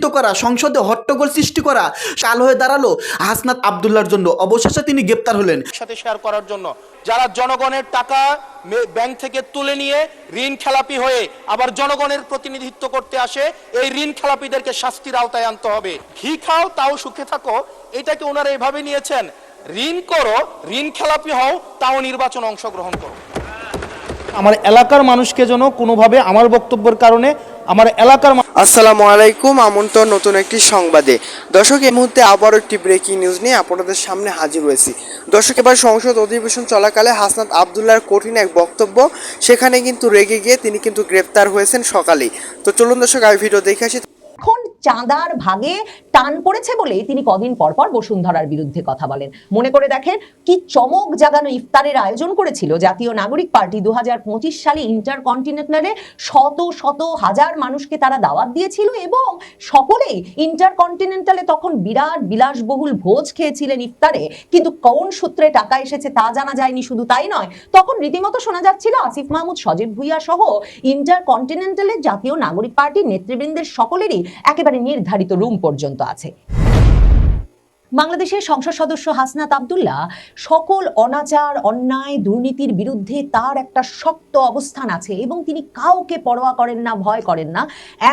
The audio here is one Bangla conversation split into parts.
বিকৃত করা, সংসদে হট্টগোল সৃষ্টি করা কাল হয়ে দাঁড়ালো হাসনাত আব্দুল্লাহর জন্য। অবশেষে তিনি গ্রেপ্তার হলেন। সাথে শেয়ার করার জন্য যারা জনগণের টাকা ব্যাংক থেকে তুলে নিয়ে ঋণ খেলাপি হয়ে আবার জনগণের প্রতিনিধিত্ব করতে আসে, এই ঋণ খেলাপিদেরকে শাস্তির আওতায় আনতে হবে। ঘি খাও তাও সুখে থাকো, এটাকে ওনারা এভাবে নিয়েছেন। ঋণ করো, ঋণ খেলাপি হও, তাও নির্বাচনে অংশগ্রহণ করো। আমার এলাকার মানুষকে যেন কোনোভাবে আমার বক্তব্যের কারণে আমার এলাকার আসসালামু আলাইকুম, আমন্ত্রণ নতুন একটি সংবাদে। দর্শক, এই মুহূর্তে আবারও একটি ব্রেকিং নিউজ নিয়ে আপনাদের সামনে হাজির হয়েছি। দর্শক, এবার সংসদ অধিবেশন চলাকালে হাসনাত আব্দুল্লাহর কঠিন এক বক্তব্য, সেখানে কিন্তু রেগে গিয়ে তিনি কিন্তু গ্রেপ্তার হয়েছেন সকালেই। তো চলুন দর্শক, আমি ভিডিও দেখে আসি। এখন চাঁদার ভাগে টান পড়েছে বলে তিনি কদিন পর পর বসুন্ধরার বিরুদ্ধে কথা বলেন। মনে করে দেখেন কি চমক জাগানো ইফতারের আয়োজন করেছিল জাতীয় নাগরিক পার্টি 2025 সালে ইন্টারকন্টিনেন্টালে। শত শত হাজার মানুষকে তারা দাওয়াত দিয়েছিল এবং সকলেই ইন্টারকন্টিনেন্টালে তখন বিরাট বিলাসবহুল ভোজ খেয়েছিলেন ইফতারে। কিন্তু কোন সূত্রে টাকা এসেছে তা জানা যায়নি। শুধু তাই নয়, তখন রীতিমতো শোনা যাচ্ছিল আসিফ মাহমুদ, সজীব ভুইয়া সহ ইন্টারকন্টিনেন্টালের জাতীয় নাগরিক পার্টির নেতৃবৃন্দের সকলেরই একেবারে নির্ধারিত রুম পর্যন্ত আছে। বাংলাদেশের সংসদ সদস্য হাসনাত আব্দুল্লাহ সকল অনাচার, অন্যায়, দুর্নীতির বিরুদ্ধে তার একটা শক্ত অবস্থান আছে এবং তিনি কাউকে পরোয়া করেন না, ভয় করেন না,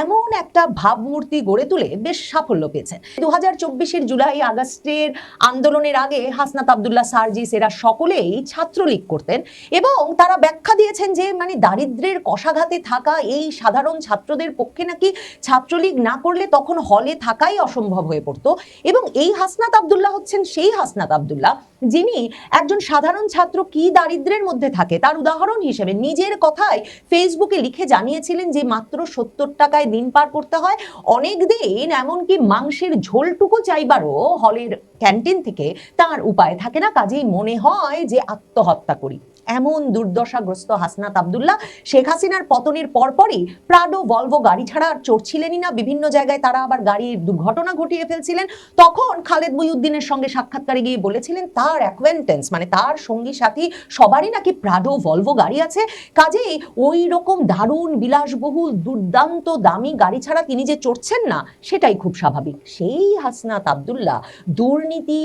এমন একটা ভাবমূর্তি গড়ে তুলে বেশ সাফল্য পেয়েছেন। 2024-এর জুলাই আগস্টের আন্দোলনের আগে হাসনাত আব্দুল্লাহ, সার্জিস এরা সকলেই ছাত্রলীগ করতেন এবং তারা ব্যাখ্যা দিয়েছেন যে মানে দারিদ্র্যের কষাঘাতে থাকা এই সাধারণ ছাত্রদের পক্ষে নাকি ছাত্রলীগ না করলে তখন হলে থাকাই অসম্ভব হয়ে পড়তো। এবং এই হাসনাত আব্দুল্লাহ হচ্ছেন সেই হাসনাত আব্দুল্লাহ যিনি একজন সাধারণ ছাত্র কি দারিদ্র্যের মধ্যে থাকে তার উদাহরণ হিসেবে নিজের কথায় ফেসবুকে লিখে জানিয়েছিলেন যে মাত্র 70 টাকায় দিন পার করতে হয়। অনেক দিন এমনকি মাংসের ঝোলটুকু চাইবারও হলের ক্যান্টিন থেকে তার উপায় থাকে না, কাজেই মনে হয় যে আত্মহত্যা করি। এমন দুর্দশাগ্রস্ত হাসনাত আব্দুল্লাহ শেখ হাসিনার পতনের পরপরই প্রাডো, ভলভো গাড়ি ছাড়া আর চড়ছিলেনই না। বিভিন্ন জায়গায় তারা আবার গাড়ির দুর্ঘটনা ঘটিয়ে ফেলছিলেন। তখন খালেদ মহিউদ্দিনের সঙ্গে সাক্ষাৎকারে গিয়ে বলেছিলেন তার অ্যাকোয়েন্টেন্স মানে তার সঙ্গী সাথী সবারই নাকি প্রাডো, ভলভো গাড়ি আছে। কাজেই ওই রকম দারুণ বিলাসবহুল দুর্দান্ত দামি গাড়ি ছাড়া তিনি যে চড়ছেন না সেটাই খুব স্বাভাবিক। সেই হাসনাত আব্দুল্লাহ দুর্নীতি,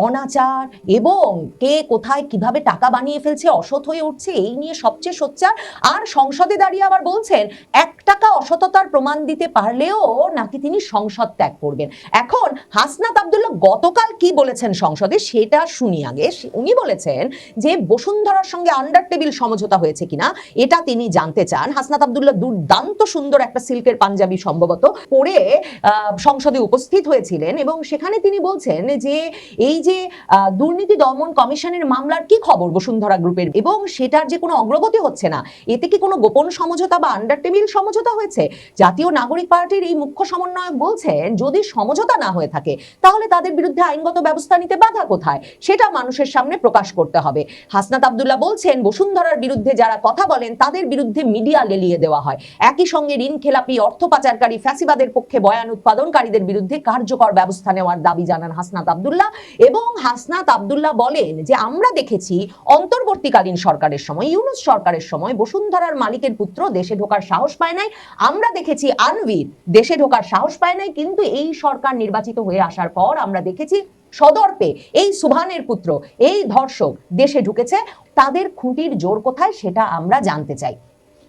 অনাচার এবং কে কোথায় কিভাবে টাকা বানিয়ে ফেলছে, অসৎ হয়ে উঠছে, এই নিয়ে সবচেয়ে সোচ্চার। আর সংসদে দাঁড়িয়ে আবার বলছেন 1 টাকা অসততার প্রমাণ দিতে পারলেও নাকি তিনি সংসদ ত্যাগ করবেন। এখন হাসনাত আব্দুল্লাহ গতকাল কি বলেছেন সংসদে সেটা শুনি আগে। উনি বলেছেন যে বসুন্ধরার সঙ্গে আন্ডার টেবিল সমঝোতা হয়েছে কিনা এটা তিনি জানতে চান। হাসনাত আব্দুল্লাহ দুর্দান্ত সুন্দর একটা সিল্কের পাঞ্জাবি সম্ভবত পরে সংসদে উপস্থিত হয়েছিলেন এবং সেখানে তিনি বলছেন যে এই যে দুর্নীতি দমন কমিশনের মামলার কি খবর বসুন্ধরা গ্রুপের এবং সেটার যে কোনো অগ্রগতি হচ্ছে না, এতে কি কোনো গোপন সমঝোতা বা আন্ডার টেবিল সমঝোতা হয়েছে? জাতীয় নাগরিক পার্টির এই মুখ্য সমন্বয়ক বলছেন যদি সমঝোতা না হয়ে থাকে তাহলে তাদের বিরুদ্ধে আইনগত ব্যবস্থা নিতে বাধা কোথায় সেটা মানুষের সামনে প্রকাশ করতে হবে। হাসনাত আব্দুল্লাহ বলছেন বসুন্ধরার বিরুদ্ধে যারা কথা বলেন তাদের বিরুদ্ধে মিডিয়া লেলিয়ে দেওয়া হয়। একই সঙ্গে ঋণ খেলাপি, অর্থ পাচারকারী, ফ্যাসিবাদের পক্ষে বয়ান উৎপাদনকারীদের বিরুদ্ধে কার্যকর ব্যবস্থা নেওয়ার দাবি জানান হাসনাত আব্দুল্লাহ। এবং হাসনাত আব্দুল্লাহ বলেন যে আমরা দেখেছি অন্তর্বর্তীকালীন সরকারের সময়, ইউনূস সরকারের সময় বসুন্ধরার মালিকের পুত্র দেশে ঢোকার সাহস পায় নাই। আমরা দেখেছি আনভীর দেশে ঢোকার সাহস পায় নাই, কিন্তু এই সরকার নির্বাচিত হয়ে আসার পর আমরা দেখেছি সদর্পে এই সুবহানের পুত্র, এই ধর্ষক দেশে ঢুকেছে। তাদের খুঁটির জোর কোথায় সেটা আমরা জানতে চাই।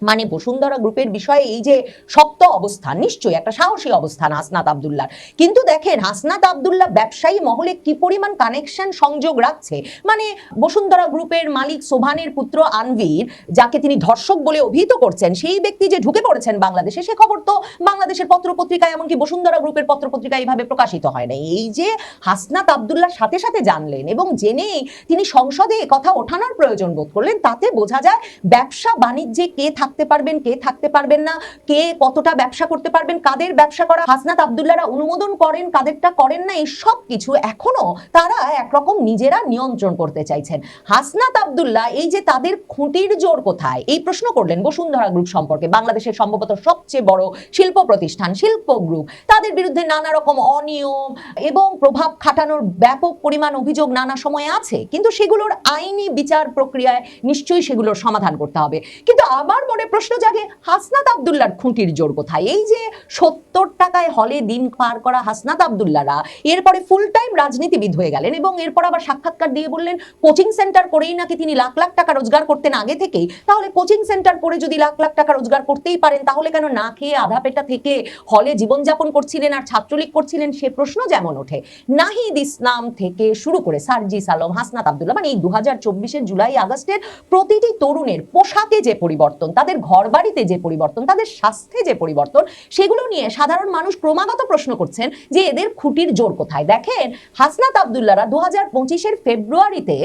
মানে বসুন্ধরা গ্রুপের বিষয়ে এই যে শক্ত অবস্থান, নিশ্চয়ই একটা সাহসী অবস্থান হাসনাত আব্দুল্লাহ। কিন্তু দেখেন হাসনাত আব্দুল্লাহ ব্যবসায়ী মহলে কি পরিমাণ কানেকশন সংযোগ রাখছে। মানে বসুন্ধরা গ্রুপের মালিক সোভানের পুত্র আনভীর, যাকে তিনি ধর্ষক বলে অভিহিত করছেন, সেই ব্যক্তি যে ঢুকে পড়েছেন বাংলাদেশে, সে খবর তো বাংলাদেশের পত্রপত্রিকায়, এমনকি বসুন্ধরা গ্রুপের পত্রপত্রিকায় এইভাবে প্রকাশিত হয় না। এই যে হাসনাত আব্দুল্লাহ সাথে সাথে জানলেন এবং জেনেই তিনি সংসদে কথা ওঠানোর প্রয়োজন বোধ করলেন, তাতে বোঝা যায় ব্যবসা বাণিজ্যে কে থাকতে পারবেন, কে থাকতে পারবেন না, কে কতটা ব্যবসা করতে পারবেন, কাদের ব্যবসা করা হাসনাত আব্দুল্লাহরা অনুমোদন করেন, কাদেরটা করেন না, এই সব কিছু এখনো তারা একরকম নিজেরা নিয়ন্ত্রণ করতে চাইছেন। হাসনাত আব্দুল্লাহ এই যে তাদের খুঁটির জোর কোথায় এই প্রশ্ন করলেন বসুন্ধরা গ্রুপ সম্পর্কে। বাংলাদেশের সম্ভবত সবচেয়ে বড় শিল্প প্রতিষ্ঠান, শিল্প গ্রুপ, তাদের বিরুদ্ধে নানা রকম অনিয়ম এবং প্রভাব খাটানোর ব্যাপক পরিমাণ অভিযোগ নানা সময়ে আছে, কিন্তু সেগুলোর আইনি বিচার প্রক্রিয়ায় নিশ্চয়ই সেগুলোর সমাধান করতে হবে। কিন্তু আমার মনে মনে প্রশ্ন জাগে, হাসনাত আব্দুল্লাহর খুঁটির জোর কোথায়? এই যে 70 টাকায় হলে দিন পার করা হাসনাত আব্দুল্লাহরা এরপরে ফুল টাইম রাজনীতিবিদ হয়ে গেলেন এবং এরপর আবার সাক্ষাৎকার দিয়ে বললেন কোচিং সেন্টার করেই নাকি তিনি লাখ লাখ টাকা রোজগার করতেন আগে থেকেই। তাহলে কোচিং সেন্টার করে যদি লাখ লাখ টাকা রোজগার করতেই পারেন, তাহলে কেন না খেয়ে আধা পেটা থেকে হলে জীবনযাপন করছিলেন আর ছাত্রলীগ করছিলেন? সে প্রশ্ন যেমন ওঠে। নাহিদ ইসলাম থেকে শুরু করে সার্জিস আলম, হাসনাত আব্দুল্লাহ, মানে এই 2024-এর জুলাই আগস্টের প্রতিটি তরুণের পোশাকে যে পরিবর্তন, তাদের ঘরবাড়িতে যে পরিবর্তন, তাদের স্বাস্থ্যে যে পরিবর্তন, সেগুলো নিয়ে সাধারণ মানুষ ক্রমাগত প্রশ্ন করছেন যে এদের খুঁটির জোর কোথায়। দেখেন, হাসনাত আব্দুল্লাহরা 2025-এর ফেব্রুয়ারিতে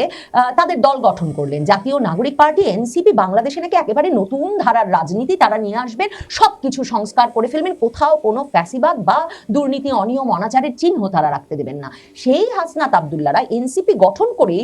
তাদের দল গঠন করলেন, জাতীয় নাগরিক পার্টি এনসিপি। বাংলাদেশে নাকি একেবারে নতুন ধারার রাজনীতি তারা নিয়ে আসবেন, সবকিছু সংস্কার করে ফেলবেন, কোথাও কোনো ফ্যাসিবাদ বা দুর্নীতি, অনিয়ম, অনাচারের চিহ্ন তারা রাখতে দেবেন না। সেই হাসনাত আব্দুল্লাহরা এনসিপি গঠন করে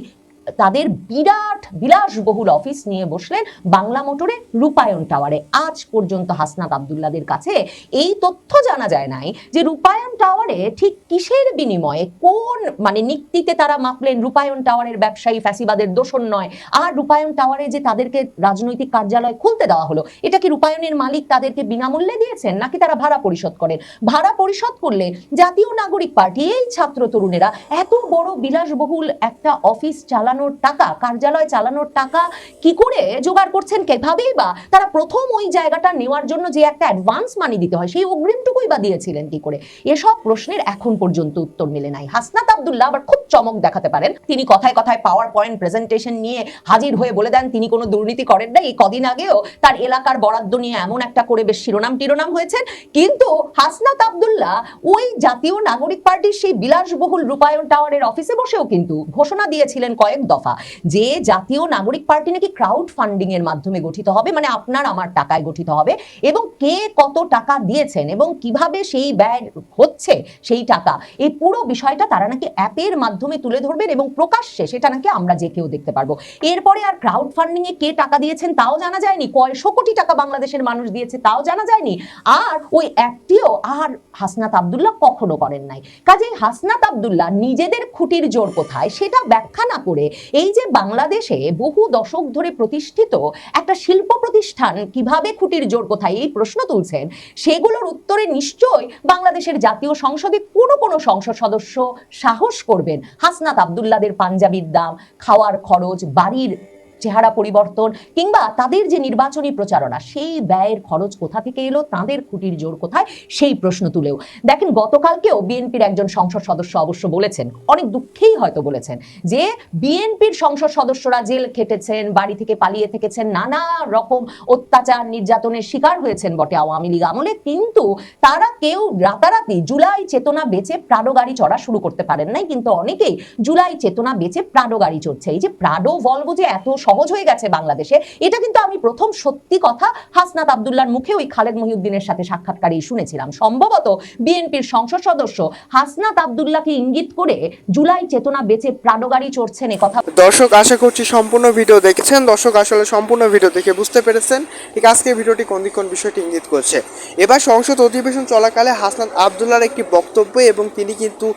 তাদের বিরাট বিলাসবহুল অফিস নিয়ে বসলেন বাংলা মোটরে রূপায়ণ টাওয়ারে। আজ পর্যন্ত হাসনাত আব্দুল্লাদের কাছে এই তথ্য জানা যায় নাই যে রূপায়ণ টাওয়ারে ঠিক কিসের বিনিময়ে, কোন মানে নীতিতে তারা মাপলেন রূপায়ণ টাওয়ারের ব্যবসায়ী ফ্যাসিবাদের দোষণ নয়। আর রূপায়ণ টাওয়ারে যে তাদেরকে রাজনৈতিক কার্যালয় খুলতে দেওয়া হলো, এটা কি রূপায়ণের মালিক তাদেরকে বিনামূল্যে দিয়েছেন নাকি তারা ভাড়া পরিশোধ করেন? ভাড়া পরিশোধ করলে জাতীয় নাগরিক পার্টি, এই ছাত্র তরুণেরা এত বড় বিলাসবহুল একটা অফিস চালানোর টাকা, কার্যালয় চালানোর টাকা কি করে জোগাড় করছেন? কিভাবেই বা তারা প্রথম ওই জায়গাটা নেওয়ার জন্য যে একটা অ্যাডভান্স মানি দিতে হয়, সেই অগ্রিমটুকুই বা দিয়েছিলেন কি করে? এসব প্রশ্নের এখন পর্যন্ত উত্তর মেলে নাই। হাসনাত আব্দুল্লাহ আবার খুব চমক দেখাতে পারেন। তিনি কথায় কথায় পাওয়ার পয়েন্ট প্রেজেন্টেশন নিয়ে হাজির হয়ে বলে দেন তিনি কোনো দুর্নীতি করেন না। এই কদিন আগেও তার এলাকার বরাদ্দ নিয়ে এমন একটা করে বেশ শিরোনাম হয়েছেন। কিন্তু হাসনাত আব্দুল্লাহ ওই জাতীয় নাগরিক পার্টির সেই বিলাসবহুল রূপায়ণ টাওয়ারের অফিসে বসেও কিন্তু ঘোষণা দিয়েছিলেন কয়েক দফা যে জাতীয় নাগরিক পার্টি নাকি ক্রাউড ফান্ডিং এর মাধ্যমে গঠিত হবে, মানে আপনার আমার টাকায় গঠিত হবে, এবং কে কত টাকা দিয়েছেন এবং কিভাবে সেই ব্যয় হচ্ছে সেই টাকা, এই পুরো বিষয়টা তারা নাকি অ্যাপের মাধ্যমে তুলে ধরবেন এবং প্রকাশ্যে সেটা নাকি আমরা যে কেউ দেখতে পারবো। এরপরে আর ক্রাউড ফান্ডিং এ কে টাকা দিয়েছেন তাও জানা যায়নি, কয়শো কোটি টাকা বাংলাদেশের মানুষ দিয়েছে তাও জানা যায়নি, আর ওই অ্যাপটিও আর হাসনাত আব্দুল্লাহ কখনো করেন নাই। কাজেই হাসনাত আব্দুল্লাহ নিজেদের খুঁটির জোর কোথায় সেটা ব্যাখ্যা না করে এই যে বাংলাদেশে বহু দশক ধরে প্রতিষ্ঠিত একটা শিল্প প্রতিষ্ঠান কিভাবে খুঁটির জোর কোথায় এই প্রশ্ন তুলছেন, সেগুলোর উত্তরে নিশ্চয়ই বাংলাদেশের জাতীয় সংসদে কোনো সংসদ সদস্য সাহস করবেন হাসনাত আব্দুল্লাহদের পাঞ্জাবির দাম, খাওয়ার খরচ, বাড়ির চেহারা পরিবর্তন কিংবা তাদের যে নির্বাচনী প্রচারণা সেই ব্যয়ের খরচ কোথা থেকে এলো, তাদের খুঁটির জোর কোথায় সেই প্রশ্ন তুলেও। দেখেন, গতকালকেও বিএনপির একজন সংসদ সদস্য অবশ্য বলেছেন, অনেক দুঃখেই হয়তো বলেছেন, যে বিএনপির সংসদ সদস্যরা জেল খেটেছেন, বাড়ি থেকে পালিয়ে থেকেছেন, নানা রকম অত্যাচার নির্যাতনের শিকার হয়েছেন বটে আওয়ামী লীগ আমলে, কিন্তু তারা কেউ রাতারাতি জুলাই চেতনা বেচে প্রাডো গাড়ি চড়া শুরু করতে পারেন নাই। কিন্তু অনেকেই জুলাই চেতনা বেচে প্রাডো গাড়ি চড়ছে। এই যে প্রাডো ভলভো যে এত সহজ হয়ে গেছে বাংলাদেশে, এটা কিন্তু আমি প্রথম সত্যি কথা হাসনাত আব্দুল্লাহর মুখে ওই খালেদ মহিউদ্দিনের সাথে সাক্ষাৎকারে শুনেছিলাম। সম্ভবত বিএনপির সংসদ সদস্য হাসনাত আব্দুল্লাহকে ইঙ্গিত করে জুলাই চেতনা বেচে প্রাডো গাড়ি চড়ছেন এ কথা। দর্শক, আশা করছি সম্পূর্ণ ভিডিও দেখেছেন। দর্শক, আসলে সম্পূর্ণ ভিডিও দেখে বুঝতে পেরেছেন ঠিক আজকের ভিডিওটি কোন বিষয়টি ইঙ্গিত করছে। এবার সংসদ অধিবেশন চলাকালে হাসনাত আব্দুল্লাহর একটি বক্তব্য এবং তিনি কিন্তু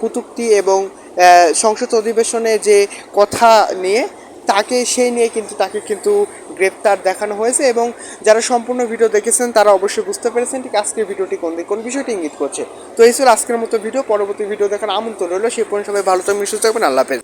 কটূক্তি এবং সংসদ অধিবেশনে যে কথা নিয়ে তাকে কিন্তু গ্রেপ্তার দেখানো হয়েছে, এবং যারা সম্পূর্ণ ভিডিও দেখেছেন তারা অবশ্যই বুঝতে পেরেছেন ঠিক আজকের ভিডিওটি কোন বিষয়টি ইঙ্গিত করছে। তো এই ছিল আজকের মতো ভিডিও। পরবর্তী ভিডিও দেখার আমন্ত্রণ রইল। সে পর্যন্ত সবাই ভালো থাকবেন, সুস্থ থাকবেন। আল্লাহ হাফেজ।